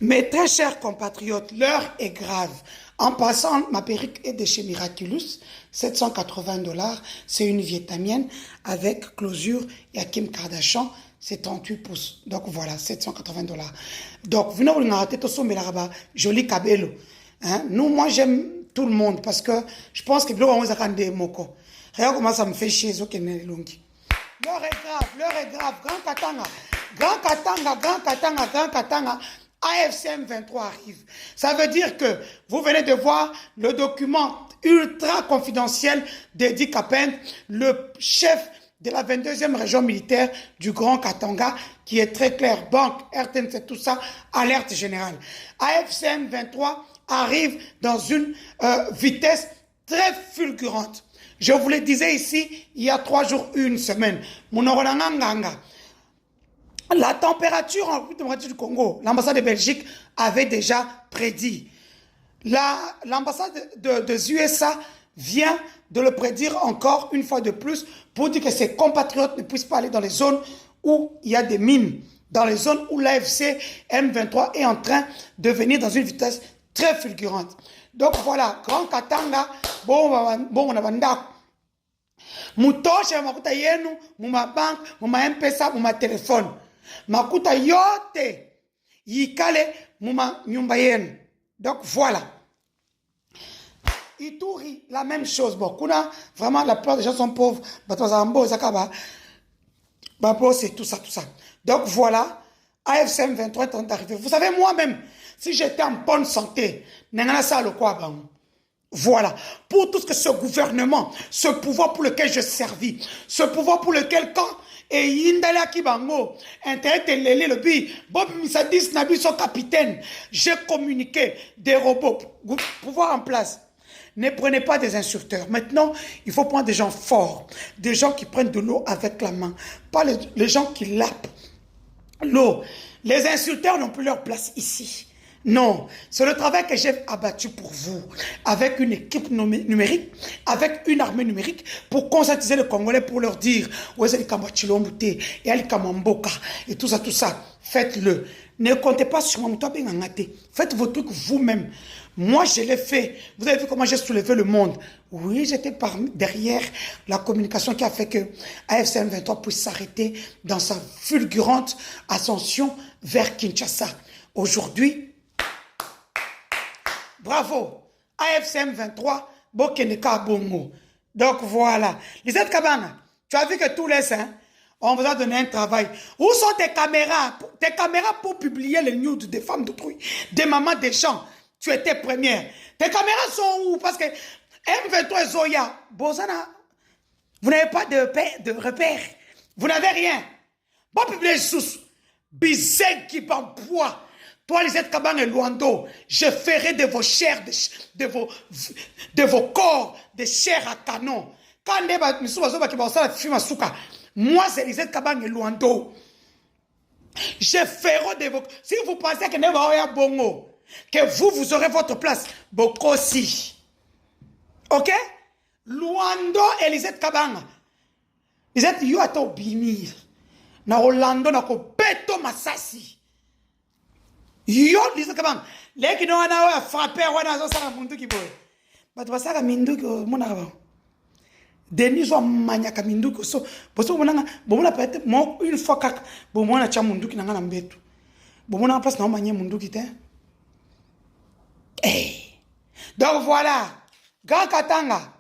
Mes très chers compatriotes, l'heure est grave. En passant, ma perruque est de chez Miraculous, 780 dollars. C'est une vietnamienne avec closure et à Kim Kardashian, c'est 38 pouces. Donc voilà, 780 dollars. Donc, vous n'avez pas raté tout ça, mais là-bas, joli cabello. Hein? Nous, moi, j'aime tout le monde parce que je pense que on a des moko. Regarde comment ça me fait chier, ce qui est longi. L'heure est grave, l'heure est grave. Grand Katanga, Grand Katanga, Grand Katanga, Grand Katanga. AFCM 23 arrive. Ça veut dire que vous venez de voir le document ultra confidentiel d'Eddie Capen, le chef de la 22e région militaire du Grand Katanga, qui est très clair. Banque, RTNC, tout ça, alerte générale. AFCM 23 arrive dans une vitesse très fulgurante. Je vous le disais ici, il y a 3 jours, une semaine. La température en République démocratique du Congo, l'ambassade de Belgique avait déjà prédit. L'ambassade des USA vient de le prédire encore une fois de plus pour dire que ses compatriotes ne puissent pas aller dans les zones où il y a des mines, dans les zones où l'AFC M23 est en train de venir dans une vitesse très fulgurante. Donc voilà, Grand Katanga, bon, on a bandako. Mutoshe makuta yenu, muma bank, muma M-Pesa, muma téléphone. Makuta yote yikale muma nyumba yenu. Donc voilà. Ituri, la même chose. Bon, kuna, vraiment, la plupart des gens sont pauvres. Batozambo, Zakaba, Babo, c'est tout ça, tout ça. Donc voilà, AFCM 23 est en train d'arriver. Vous savez, moi-même, si j'étais en bonne santé, n'engana ça le quoi, bang. Voilà, pour tout ce que ce gouvernement, ce pouvoir pour lequel je servis, ce pouvoir pour lequel quand et Yindala Kibango, intérêt le bi, Bob Misadis Nabi son capitaine, j'ai communiqué des robots, pouvoir en place. Ne prenez pas des insulteurs. Maintenant, il faut prendre des gens forts, des gens qui prennent de l'eau avec la main, pas les gens qui lapent l'eau. Les insulteurs n'ont plus leur place ici. Non, c'est le travail que j'ai abattu pour vous, avec une équipe numérique, avec une armée numérique, pour conscientiser les Congolais, pour leur dire, et tout ça, tout ça. Faites-le. Ne comptez pas sur moi, faites vos trucs vous-même. Moi, je l'ai fait. Vous avez vu comment j'ai soulevé le monde. Oui, j'étais derrière la communication qui a fait que AFCM 23 puisse s'arrêter dans sa fulgurante ascension vers Kinshasa. Aujourd'hui, bravo, AFCM 23, Bokeneka Bongo. Donc voilà. Lisette Kabana, tu as vu que tous les saints, on vous a donné un travail. Où sont tes caméras? Tes caméras pour publier les news des femmes d'autrui, des mamans, des gens. Tu étais première. Tes caméras sont où? Parce que M23 et Zoya, Bozana, vous n'avez pas de repère. Vous n'avez rien. Bon, publier sous. Bizek qui prend poids. Toi, Lisette Kabang et Luando, je ferai de vos chairs, de vos corps, des chairs à canon. Moi, c'est Lisette Kabang et Luando. Je ferai de vos... Si vous pensez que Neba Bongo, que vous aurez votre place, Boko aussi. Ok? Luando et Lisette Kabang. Lisette, you are to bimir. Na Orlando, na ko beto masasi. Yo, Lisette Kabang. Leki no wana frappé, wana zo saka munduki boy. But basaka minduki mona kabang. Denis wa manyaka minduki so. Boso mona bomona peut-être mo une fois kaka. Bomona cha munduki nanga na mbetu. Bomona en place na manye munduki te. Hey. Donc voilà. Grand Katanga.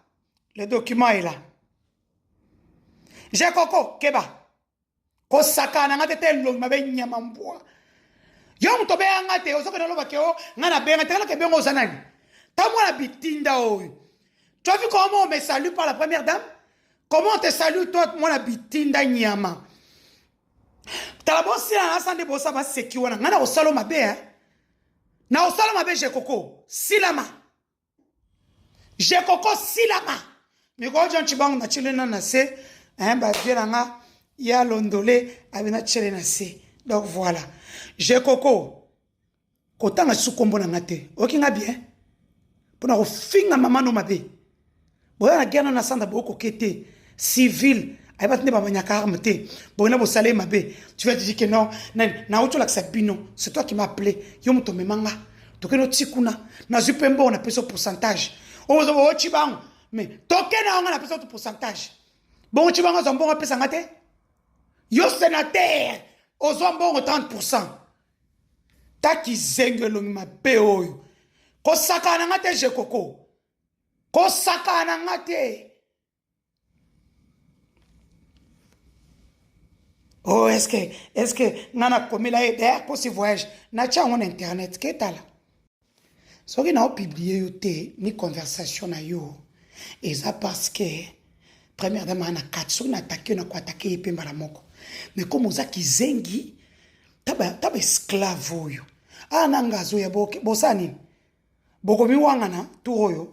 Le document est là. J'ai Coco, Keba. Kosaka na ngate telo mabe nyama mbwa. Yo mtobe ngate osoka na loba keo ngana benga tela ke bengo zanani. Ta moi la bitinda oyo. Tu as vu comment on me salue par la première dame? Comment on te salue toi moi la bitinda nyama. Ta la bosi na sande bosa ba seki wana ngana osalo mabe hein. Na osalo mabe j'ai Coco. Silama. J'ai Coco silama. Mais quand Jean Chibang na chilena na se hein ba bielanga ya londolé abena chilena se. Donc voilà. J'ai Coco. Kotanga sukombo na ngate. Okinga bien. Pona ko finga mama no mabe. Boya na guerre na sanda boko kete civil Elle va tenir ma arme. Bon, il a salé ma baie. Tu vas te dire que non. C'est toi qui m'as appelé. Yo me manga. Donc, nous tikuna. Na zupembo, on appelle ça pourcentage. Oh, chibang. Mais, token, on appelle ça pourcentage. Bon, chibang, on appelle ça ngate. Yo sénateur. Aux zombons 30%. Ta ki zengelo ma beoyo. Ko saka na ngate je koko. Ko saka na ngate. Oh, est-ce que nana comme là derrière pour ce voyage, na tia on internet qu'est là. Ce qui n'a pas publié yo te ni conversation na yo. Et ça parce que première dame na katsu na attaquer na ko attaquer epemba la moko. Mais comme oza ki zengi taba esclave yo. Ah nangazo ya bosani. Boko mi wangana tout.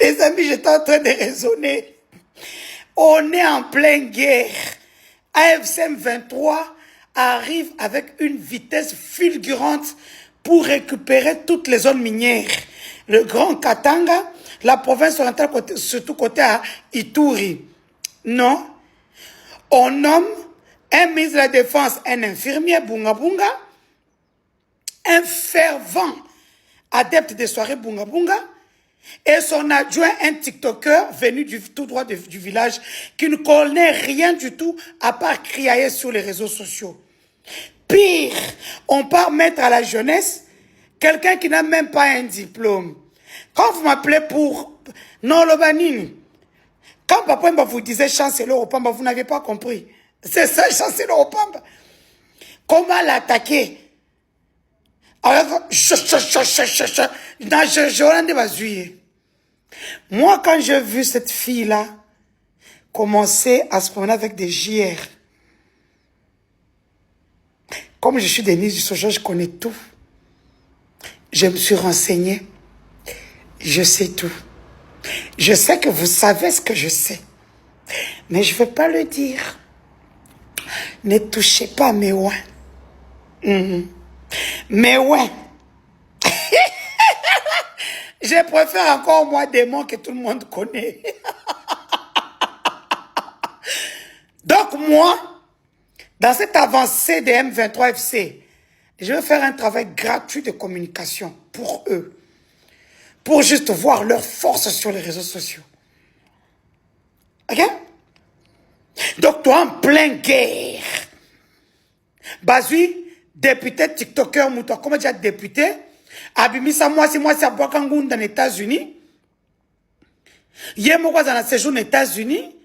Les amis, j'étais en train de raisonner. On est en pleine guerre. AFC 23 arrive avec une vitesse fulgurante pour récupérer toutes les zones minières. Le Grand Katanga, la province orientale, surtout côté à Ituri. Non. On nomme un ministre de la Défense, un infirmier, Bunga Bunga, un fervent adepte des soirées Bunga Bunga, et son adjoint, un TikToker venu tout droit du village, qui ne connaît rien du tout à part crier sur les réseaux sociaux. Pire, on part mettre à la jeunesse quelqu'un qui n'a même pas un diplôme. Quand vous m'appelez pour non Lobanine, quand papa vous disait chancelier Opamba, vous n'avez pas compris. C'est ça, chancelier Opamba. Comment l'attaquer? Alors, moi, quand j'ai vu cette fille-là commencer à se promener avec des JR, comme je suis Denise du Soja, je connais tout. Je me suis renseignée. Je sais tout. Je sais que vous savez ce que je sais. Mais je ne vais pas le dire. Ne touchez pas à mes ouins. Mais ouais. Je préfère encore moi démon que tout le monde connaît. Donc moi, dans cette avancée de M23 FC, je vais faire un travail gratuit de communication pour eux. Pour juste voir leur force sur les réseaux sociaux. Ok? Donc toi en pleine guerre. Bazui, député, TikToker, mouton, comment dire député? Abimisa moi c'est à Boakangoun dans les États-Unis. Yé moi dans un séjour aux États-Unis.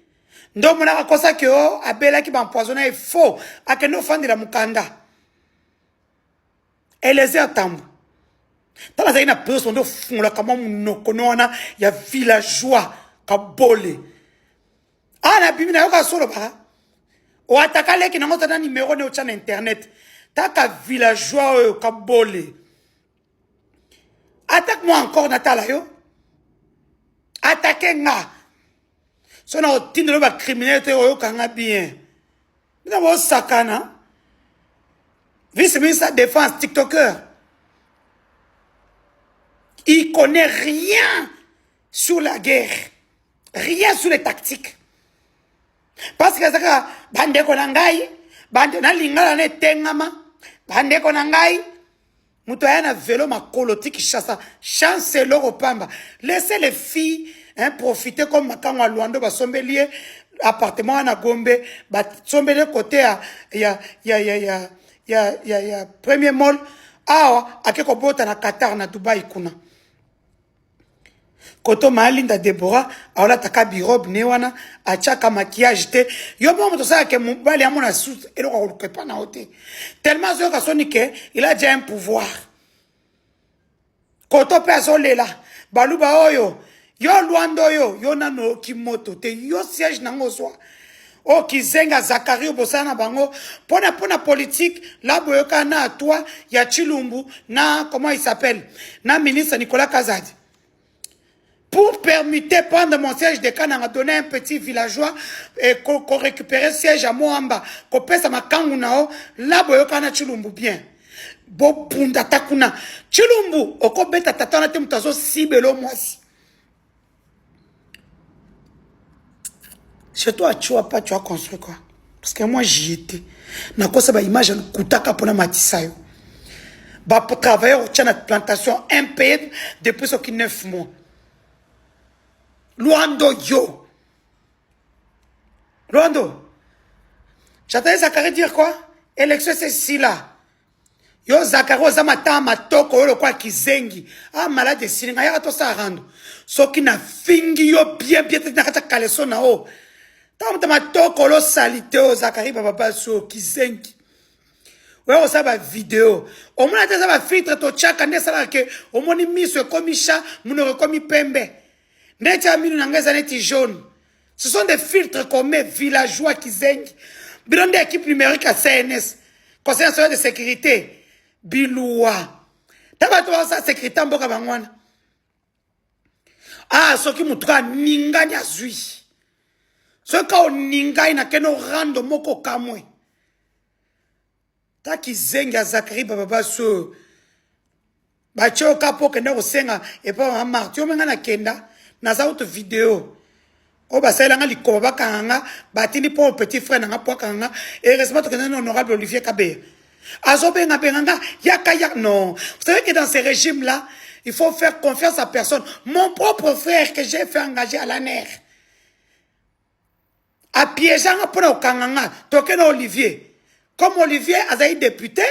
Donc on a raconté que Abela qui va empoisonner est faux. A que nous fans de la Mukanda. Et les attendent. Dans la une personne de fond là comment nous connaissons il y a villageois kabole. Ah na bimina yoka solo ba. O atakale ki nango tana numéro ne au chan internet. Taka villageois kabole. Attaque-moi encore, Natala, yo. Attaquez-moi. Si on a obtenu la criminalité, on a bien. Nous avons Sakana. Vice-ministre de la Défense, TikToker. Il ne connaît rien sur la guerre. Rien sur les tactiques. Parce que ça, bande konangai, bande na lingala ne tengama, bande konangai. Moutoyana vélo ma koloti qui chasse chance l'eau pamba. Laissez les filles profiter comme Makanwa Luando ba sombelier appartement na Gombe ba sombelier côté ya premier mall awa akeko bota na Qatar na Dubai kuna. Koto Malinda Deborah aola taka birobe newana achaka maquillage te yo bon moto ça que mobali amona sous et le ko pas na hote tellement zo ka sonike il a déjà un pouvoir koto personne là baluba oyo yo luando yo nano kimoto te yo siège nango so o kizenga Zakario bosana bango pona politique la boyoka na toi ya Chilumbu na comment il s'appelle na ministre Nicolas Kazadi. Pour permettre, prendre mon siège de Kana, m'a donné un petit villageois et qu'on récupère siège à Moamba, qu'on pèse à ma kangunao, là, boyokana Chilumbu bien. Bo bunda takuna. Chilumbu, oko beta tatana te mutazo si belo mwasi. Chez toi, tu vois pas, tu as construit quoi? Parce que moi, j'y étais. Na quoi ça va image kutaka pour la matisayo. Bah pour travailler au tient notre plantation impayée depuis ce qui 9 mois. Luando yo. Luando. J'attendais Zachary dire quoi? Élection c'est si là. Yo Zachary ozamata matoko yo quoi kizengi. Ah malade sininga ya to sa rando. So qui na fingi yo bien na kata kaleso na o. Tant matoko lo salite o Zachary papa so kizengi. Ouais on sa ba vidéo. Au moins ça va filtre to chaka ne sala ke au moins ni miso comme chat munoro comme pembe. Neta minu nangeza neti jaune. Ce sont des filtres qu'on met villageois kizengi. Bilan d'équipe numérique à CNS. Conseil national de sécurité. Biloua. T'as pas ça sécurité en boka bangwana. Ah, ce qui moutra ninga nya zui. Ce ka ninga ina keno rando moko kamwe. Ta ki zenga Zachary baba so. Ba cho kapo kenda osenga et pas en marti o menga na kenda na za auto vidéo. O ba sala nga likoba bakanga batini pour petit frère nga po kanga et respect que honorable Olivier Kabé. Azobenga benga yaka non. Vous savez que dans ces régimes là, il faut faire confiance à personne. Mon propre frère que j'ai fait engager à la NER. A piégeanga pour okanga tokena Olivier. Comme Olivier a été député,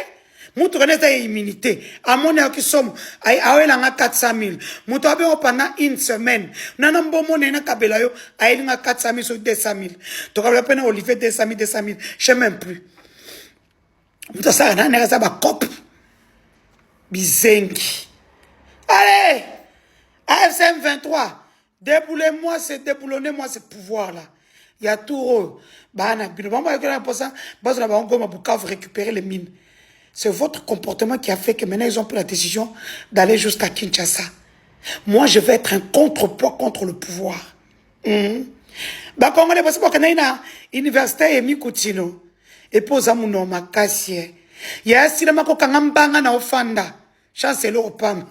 Moutou connaît sa immunité. À mon avis, qui sommes, à 400 000. Moutou a bien pendant une semaine. Nanam bon mon ena kabelayo, à 400 000 sur 200 000. Tu as peine Olivier 200 000, 200 000. Je sais même plus. Moutou ça, n'a pas de cop. Bizengi. Allez! AFCM 23. Déboulez-moi, c'est déboulonnez-moi ce pouvoir-là. Il y a tout. Bah, récupérer les mines. C'est votre comportement qui a fait que maintenant ils ont pris la décision d'aller jusqu'à Kinshasa. Moi, je vais être un contrepoids contre le pouvoir. Bah, quand on est passé pour l'université et Mikutino, et pose à mon nom, Kassier. Il y a un cinéma qui a na ofanda. Chancellor Opam.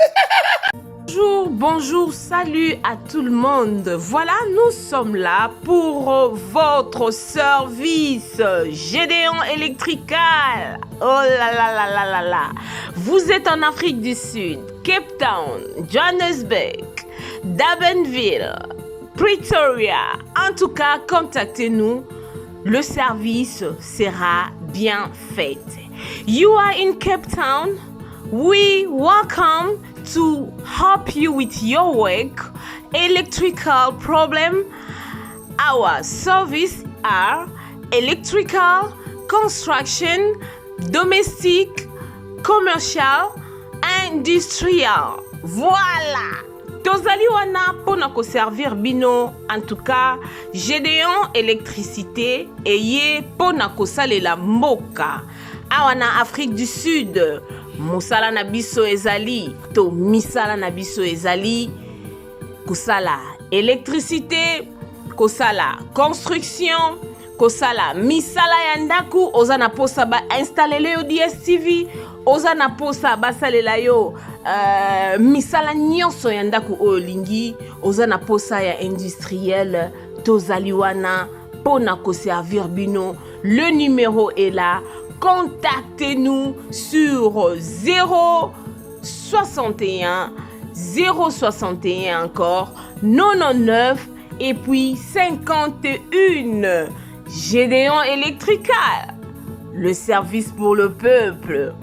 Bonjour, bonjour, salut à tout le monde. Voilà, nous sommes là pour votre service Gédéon Electrical. Oh là là là là là là. Vous êtes en Afrique du Sud, Cape Town, Johannesburg, Durbanville, Pretoria. En tout cas, contactez-nous. Le service sera bien fait. You are in Cape Town. We welcome to help you with your work, electrical problem. Our service are electrical, construction, domestic, commercial, industrial. Voilà. Tozali wana pona ko servir bino. En tout cas, Gédéon électricité et ye pona ko salela mboka. Awana Afrique du Sud. Mosala na biso ezali to misala na biso ezali kosala électricité, kosala construction, kosala misala ya ndaku, oza na posa ba installer yo DSTV, oza na posa ba salela yo misala nyonso ya ndaku olingi, oza na posa ya industriel tozali wana pona ko servir bino. Le numéro est là. Contactez-nous sur 061 061 encore 99 et puis 51. Gédéon Electrical, le service pour le peuple.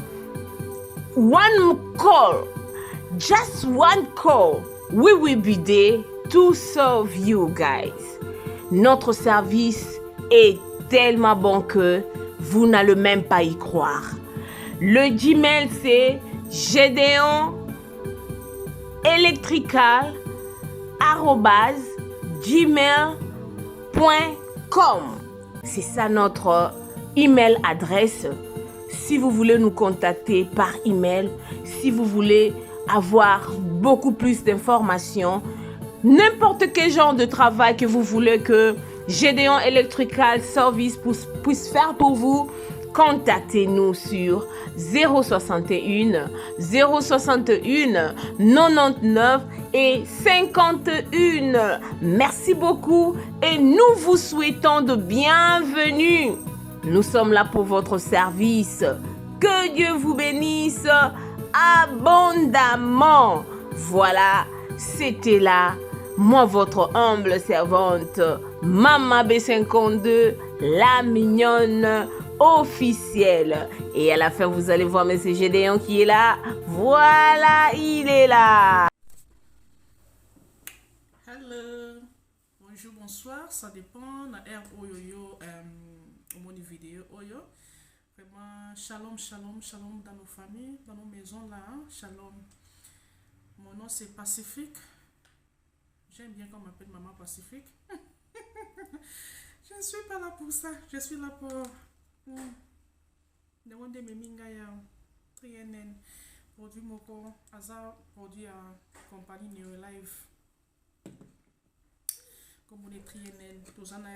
One call, just one call. We will be there to serve you guys. Notre service est tellement bon que vous n'allez même pas y croire. Le Gmail, c'est gédéon-electrical@gmail.com. C'est ça notre email adresse. Si vous voulez nous contacter par email, si vous voulez avoir beaucoup plus d'informations, n'importe quel genre de travail que vous voulez que Gédéon Electrical Service puisse faire pour vous, contactez-nous sur 061 061 99 et 51. Merci beaucoup et nous vous souhaitons de bienvenue. Nous sommes là pour votre service. Que Dieu vous bénisse abondamment. Voilà, c'était là, moi votre humble servante, Mama B52, la mignonne officielle. Et à la fin, vous allez voir M. Gédéon qui est là. Voilà, il est là. Hello, bonjour, bonsoir, ça dépend de l'ère oyoyo au moni vidéo oyo. Vraiment, shalom, shalom, shalom dans nos familles, dans nos maisons là, hein? Shalom. Mon nom c'est Pacifique. J'aime bien qu'on m'appelle Maman Pacifique. Je ne suis pas là pour ça, je suis là pour demander mes mingaya, trienen, produit moko, hasard, produit à compagnie Neo Live. Comme on est triennel, tous en a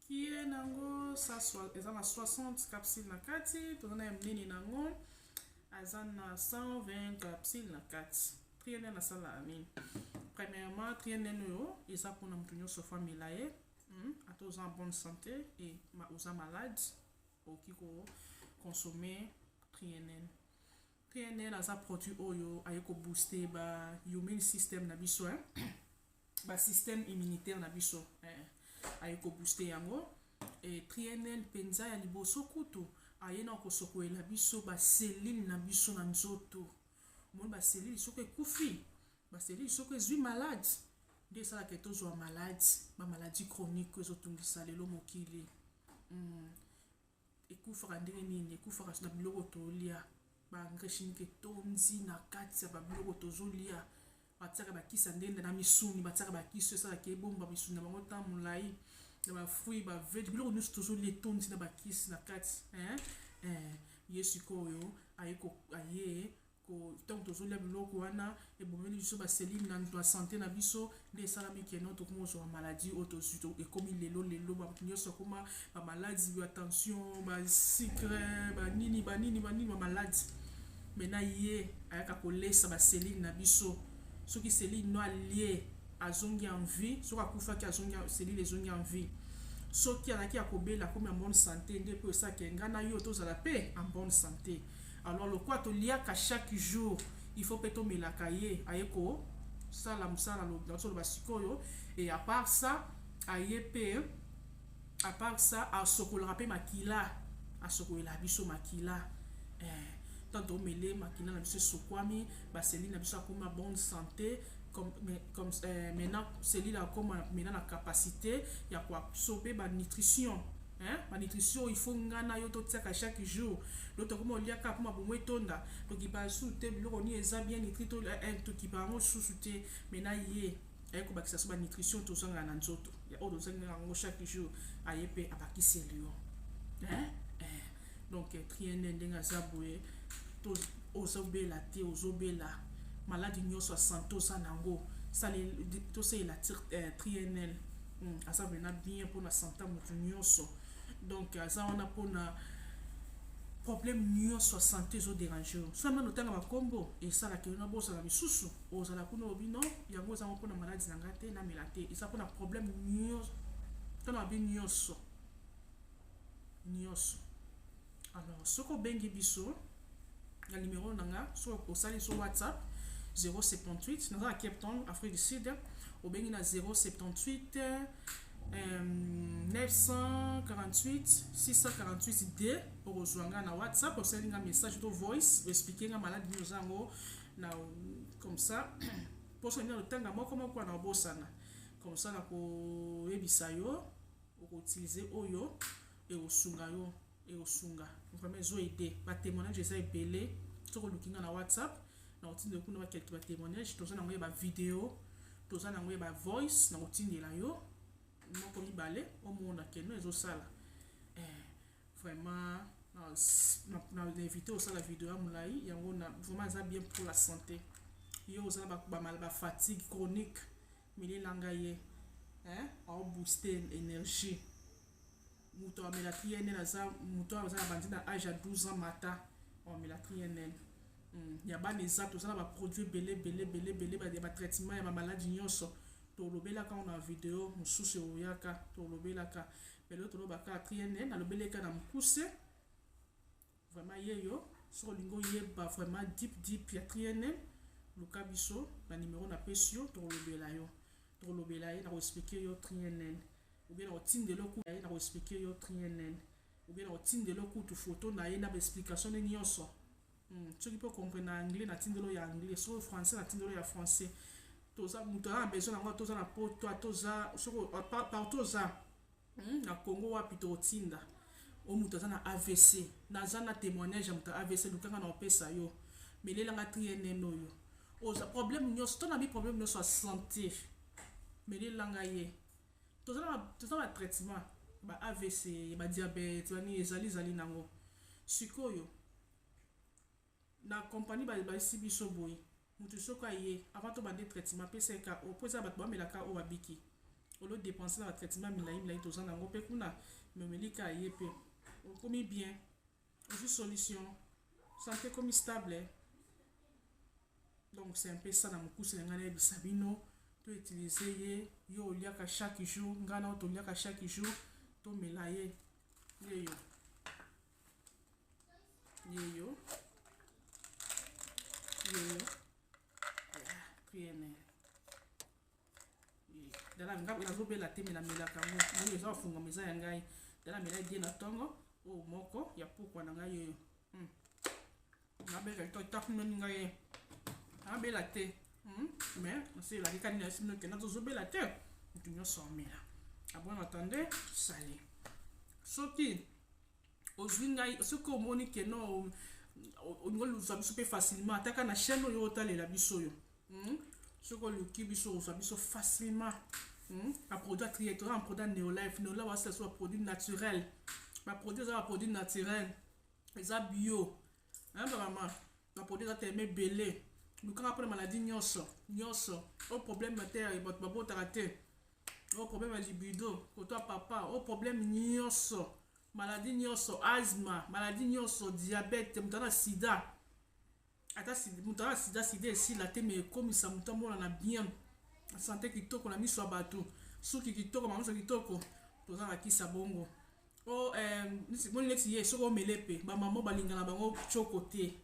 qui est nango, ça soit, ils ont 60 capsules na kati, tous en a mnini nango, ils ont 120 capsules na kati. Triennel na sala ami. Premièrement, triennel yo, ils ont pour nous sur famille là, à tous en bonne santé et aux malades, pour qui consommer triennel. Triennel a produit oyo, ayeko booster ba immune system na biso, ba système immunitaire na biso ayeko booster yango et triennel penza ya liboso kutu ayena ko sokoela biso ba cellule na biso na nzoto mon ba cellule soko ekufi ba cellule soko ezwi malade nde sala ke tozwa malade ba maladie chronique ezotungisa lelo mokili ekufaka ndenge nini ekufaka na biloko tolia ba ngreshinike tonzi na kati ya ba biloko tozolia batiaka bakisa ndende na misuni batiaka bakisi esalaka ebomba misuni na bango ntan molai na bafruit bavege biloko nyonso tozolia etondi na bakisi na kati ye sikoyo aye ntango tozolia biloko wana ebomeli biso baselile na sante na biso nde esalami keno tokoma ozwa maladi oyo tozwi ekomi lelo nyonso akoma bamaladi ya tension basikre banini bamaladi mena ye ayaka kolesa baselile na biso soki selile no alie azongi en vie soki akufaki azongi selile ezongi en vie soki alaki akobela komi en bonne santé nde mpe osaki nga na yo tozala mpe en bonne santé. Alors lokwa toliaka chaque jour il faut mpe tomelaka ye aye kosala mosala nazoloba sikoyo et à part ça aye mpe à part ça asokolaka mpe makila asokolela biso makila tant omele makila na biso esokwami baselile na biso akoma bonne santé comme maintenant selile akoma maintenant na capacité ya koabsorber ba nutrition ma nutrition il faut ngana yo totiaka chaque jour l'autre comme oliaka pour mabomo etonda tokipa sute biloko ni eza bien nutri to tokipa ngo susute maintenant ye ayeko bakisa so ba nutrition tozanga na nzoto ya odo zanga ngo chaque jour ayepe abakiseli yo donc triennel ndenga zaboye to ozobela te ozobela maladi nyonso santé oza nango sale tosala triennel asa vena bien pour la santé motu nyonso donc asa wana pona problème nyonso santé ezo déranger so mano tanga makombo esala ke na bosa na bisusu ozala kuna obino yango eza mpona maladi nanga te na melate esa pona problème nyonso tona bi nyonso alors soko bengi biso na numéro nanga so osali sur WhatsApp 078 dans la Cape Town Afrique du Sud au bengi na 078 948 648 D pour rejoindre na WhatsApp osali nga message to voice expliquer nga malade nous zango na comme ça pour se le tanga moko moko na bosana comme ça na ko ebisa yo ko utiliser oyo et osunga yo et osunga vraiment zo aider ba témoignage ça epelé to ko lukinga na WhatsApp na otinde kuna ba quelques ba témoignage to na ngoye ba vidéo to na ngoye ba voice na otinde la yo moko mibale au monde keno ezo sala vraiment na invité au sala vidéo amulai yango na vraiment ça bien pour la santé yo oza ba fatigue chronique mili langa ye au booster énergie moto amela triennel aza moto aza na bandi na âge ya 12 ans mata amela triennel ya bana eza tozala baproduit ebele batraitement ya bamaladi nyonso tolobelaka na video mosusu eoyaka tolobelaka lelo tolobaka triennel nalobeleka na mokuse vraiment yeyo soki olingi oyeba vraiment deep ya triennel luka biso na numero na pesi yo tolobela ye na koexplike yo triennel ou bien otindela okuta ye na koexplike yo triennel ou bien otindela okutu photo na ye na baexplication ne nyonso soki mpe comprendre na anglais na tindelo ya anglais soki français na tindelo ya français toza moto aza na besoin nango toza na poto toza soki partout oza na Congo wapi totinda o moto aza na AVC naza na témoignage ya moto AVC lukanga na opesa yo melelanga triennel oyo oza problème nyonso tona bi problème nyonso ya santé melelanga ye toza na traitement ba AVC ba diabète bani ezali nango sikoyo na compagnie baisi biso boye moto soko aye avant to bande traitement pesa ka opoza bato bamelaka o babiki olo dépenser na traitement milai toza nango pe kuna memelika aye pe okomi bien aussi solution santé comme stable donc c'est un peu ça na mokuse na ngana ebisa bino to utiliser ye yo oliaka chaque jour ngana to oliaka chaque jour to mela ye yeyo triennel dala ngabu nazobela te melaka ngo nani eza bafunga meza ya ngai dala mela die na tongo o moko ya pokwa na ngai yeyo nabeka to takumeni ngai abela te mais c'est la ricane na sino que nazobela te mutu nyonso amela abon attendez sali soki ozwi ngai soki omoni ke no oluza biso mpe facilement ataka na chaîne oyo otalela biso yo soki oluki biso ozwa biso facilement baproduit atriétora en produit Neolife wasila so baproduit naturel baproduit eza baproduit naturel eza bio vraiment baproduit eza teme ebele lukanga mpona maladi nyonso o problème te bato babotaka te o problème ya libido koto ya papa o problème nyonso maladi nyonso asthme maladi nyonso diabète moto na sida ata moto na sida esila te me ekomisa moto amona na bien santé kitoko na miso ya bato suki kitoko mamuso kitoko toza na kisa bongo o moni neti ye soki omele pe bamama balingana bango tioko te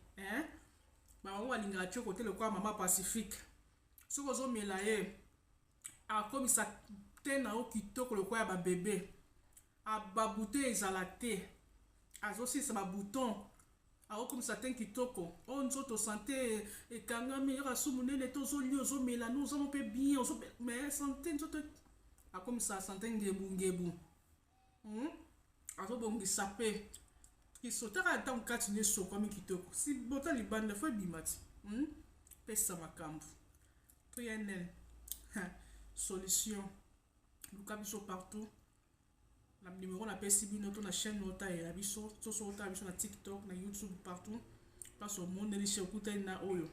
bamama balingana tioko te lokola mama pacifique soki ozomela ye akomisa te na yo kitoko lokola ya babebe babouton ezala te azosilisa babouton aokomisa te kitoko o nzoto santé ekangami yoka su monene te ozolia ozomela no ozamo mpe bien mais santé nzoto akomisa santé ngebu azobongisa mpe kisotaka ntango kati ne sokwami kitoko si bota libanda fo ebima ti pesa makambo triennel solution luka biso partout na numéro na pesi bino to na chaîne otayela biso soso otala biso na TikTok na YouTube partout place au monde lishe okutani na oyo